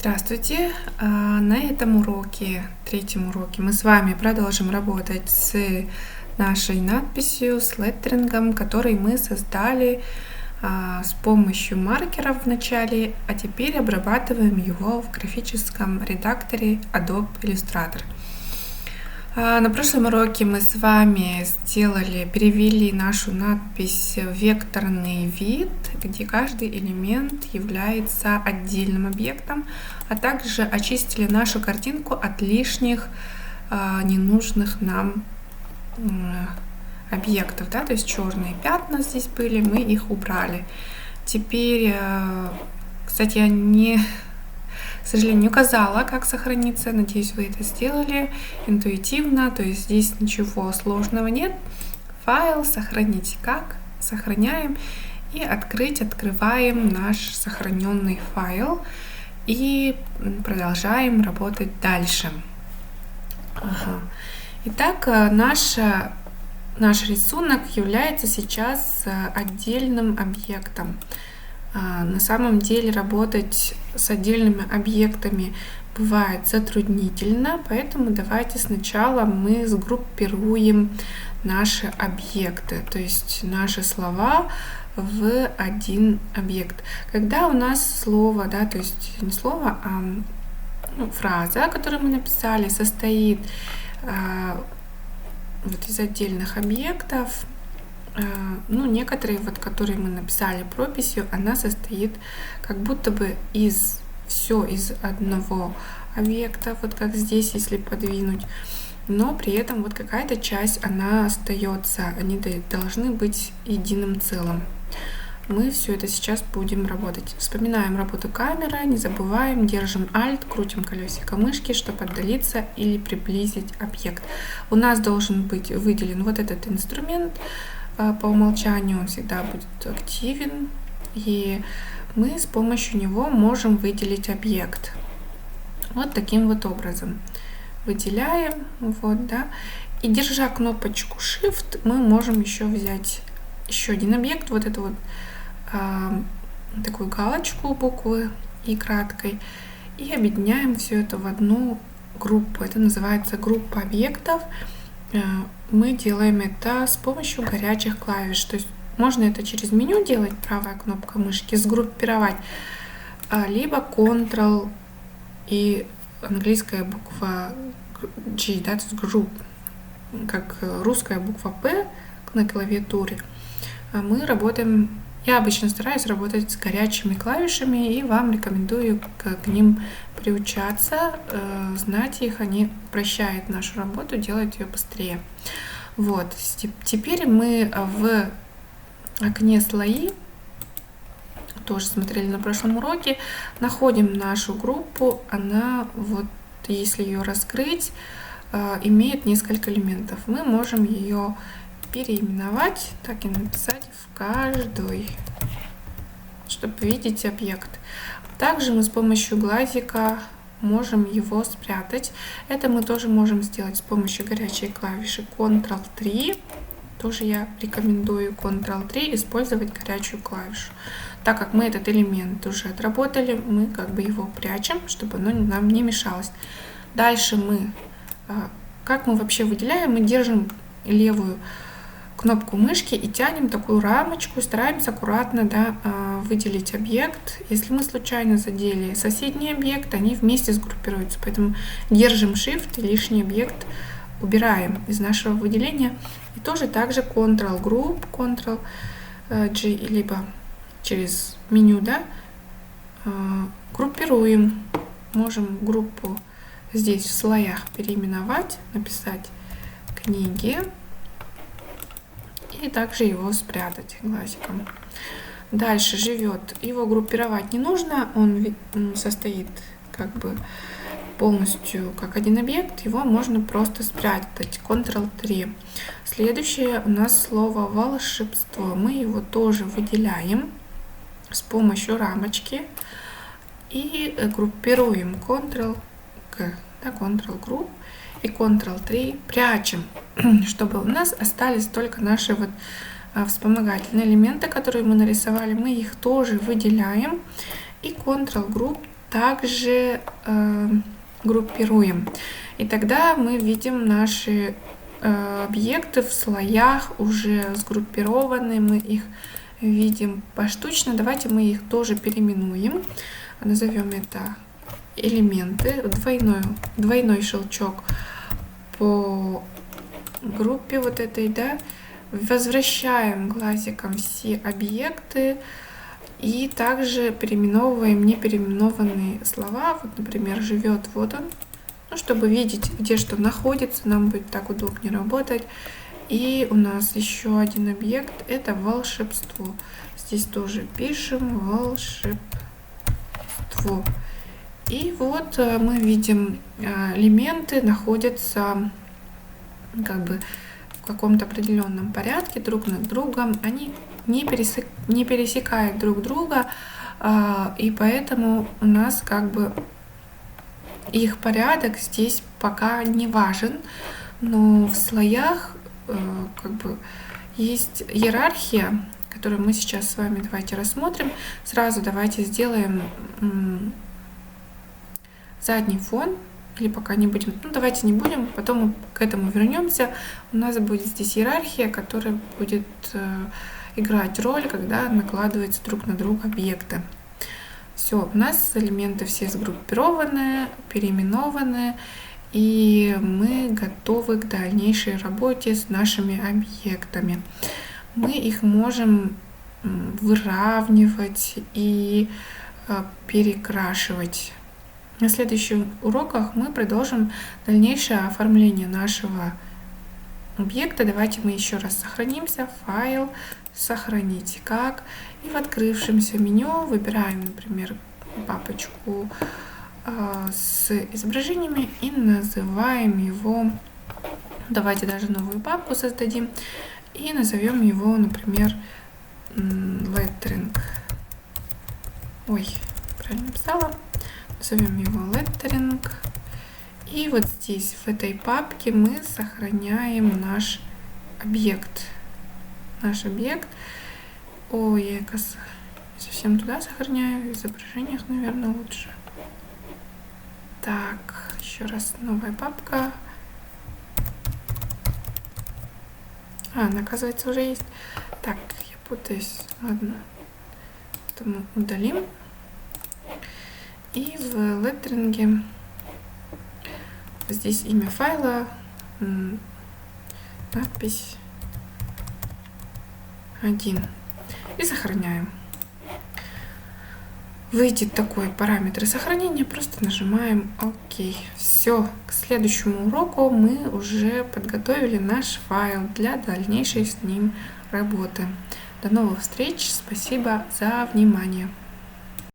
Здравствуйте! На этом уроке, третьем уроке, мы с вами продолжим работать с нашей надписью, с леттерингом, который мы создали с помощью маркеров в начале, а теперь обрабатываем его в графическом редакторе Adobe Illustrator. На прошлом уроке мы с вами перевели нашу надпись в векторный вид, где каждый элемент является отдельным объектом, а также очистили нашу картинку от лишних ненужных нам объектов, то есть черные пятна здесь были, мы их убрали. Теперь, кстати, я к сожалению, не указала, как сохраниться. Надеюсь, вы это сделали интуитивно. То есть здесь ничего сложного нет. Файл, сохранить как. Сохраняем. И открываем наш сохраненный файл. И продолжаем работать дальше. Итак, наш рисунок является сейчас отдельным объектом. На самом деле работать с отдельными объектами бывает затруднительно, поэтому давайте сначала мы сгруппируем наши объекты, то есть наши слова в один объект. Когда у нас слово, то есть не слово, а фраза, которую мы написали, состоит из отдельных объектов, некоторые, которые мы написали прописью, она состоит как будто бы из одного объекта, как здесь, если подвинуть, но при этом какая-то часть, она остается, они должны быть единым целым. Мы все это сейчас будем работать. Вспоминаем работу камеры, не забываем, держим Alt, крутим колесико мышки, чтобы отдалиться или приблизить объект. У нас должен быть выделен этот инструмент. По умолчанию он всегда будет активен, и мы с помощью него можем выделить объект. Таким образом. Выделяем, и держа кнопочку Shift, мы можем еще взять еще один объект, такую галочку буквы И краткой, и объединяем все это в одну группу. Это называется группа объектов. Мы делаем это с помощью горячих клавиш. То есть можно это через меню делать, правая кнопка мышки, сгруппировать, либо Ctrl и английская буква G, то есть group, как русская буква P на клавиатуре. Я обычно стараюсь работать с горячими клавишами, и вам рекомендую к ним приучаться, знать их, они упрощают нашу работу, делают ее быстрее. Теперь мы в окне слои, тоже смотрели на прошлом уроке, находим нашу группу. Она, если ее раскрыть, имеет несколько элементов. Мы можем ее переименовать, так и написать в каждой, чтобы видеть объект. Также мы с помощью глазика можем его спрятать. Это мы тоже можем сделать с помощью горячей клавиши Ctrl-3. Тоже я рекомендую Ctrl-3 использовать горячую клавишу. Так как мы этот элемент уже отработали, мы его прячем, чтобы оно нам не мешалось. Дальше как мы вообще выделяем, мы держим левую кнопку мышки и тянем такую рамочку, стараемся аккуратно выделить объект. Если мы случайно задели соседний объект, они вместе сгруппируются, поэтому держим Shift и лишний объект убираем из нашего выделения. И тоже также Ctrl-Group, Ctrl-G, либо через меню, группируем. Можем группу здесь в слоях переименовать, написать книги, и также его спрятать глазиком. Дальше живет. Его группировать не нужно, он состоит полностью как один объект, его можно просто спрятать. Ctrl-3. Следующее у нас слово волшебство. Мы его тоже выделяем с помощью рамочки и группируем Ctrl-G, Ctrl-Group и Ctrl-3 прячем, чтобы у нас остались только наши вспомогательные элементы, которые мы нарисовали. Мы их тоже выделяем и Ctrl-Group также группируем. И тогда мы видим наши объекты в слоях уже сгруппированы, мы их видим поштучно. Давайте мы их тоже переименуем. Назовем это элементы. Двойной щелчок по группе вот этой, да. Возвращаем глазиком все объекты и также переименовываем непереименованные слова. Вот, например, живет, вот он. Ну, чтобы видеть, где что находится, нам будет так удобнее работать. И у нас еще один объект — это волшебство. Здесь тоже пишем волшебство. И вот мы видим, элементы находятся как бы в каком-то определенном порядке друг над другом. Они не пересекают друг друга, и поэтому у нас как бы их порядок здесь пока не важен, но в слоях как бы есть иерархия, которую мы сейчас с вами давайте рассмотрим. Сразу давайте сделаем задний фон, или пока не будем, ну давайте не будем, потом мы к этому вернемся. У нас будет здесь иерархия, которая будет играть роль, когда накладываются друг на друга объекты. Все, у нас элементы все сгруппированы, переименованы, и мы готовы к дальнейшей работе с нашими объектами. Мы их можем выравнивать и перекрашивать. На следующих уроках мы продолжим дальнейшее оформление нашего объекта. Давайте мы еще раз сохранимся. Файл, сохранить как. И в открывшемся меню выбираем, например, папочку с изображениями и называем его, давайте даже новую папку создадим и назовем его, например, lettering. Ой, правильно написала. Назовем его lettering. И вот здесь, в этой папке, мы сохраняем наш объект. Ой, я совсем туда сохраняю. В изображениях, наверное, лучше. Так, еще раз новая папка. Она, оказывается, уже есть. Так, я путаюсь. Ладно. Это мы удалим. И в леттеринге здесь имя файла, надпись 1. И сохраняем. Выйдет такой параметр сохранения, просто нажимаем ОК. Все, к следующему уроку мы уже подготовили наш файл для дальнейшей с ним работы. До новых встреч, спасибо за внимание.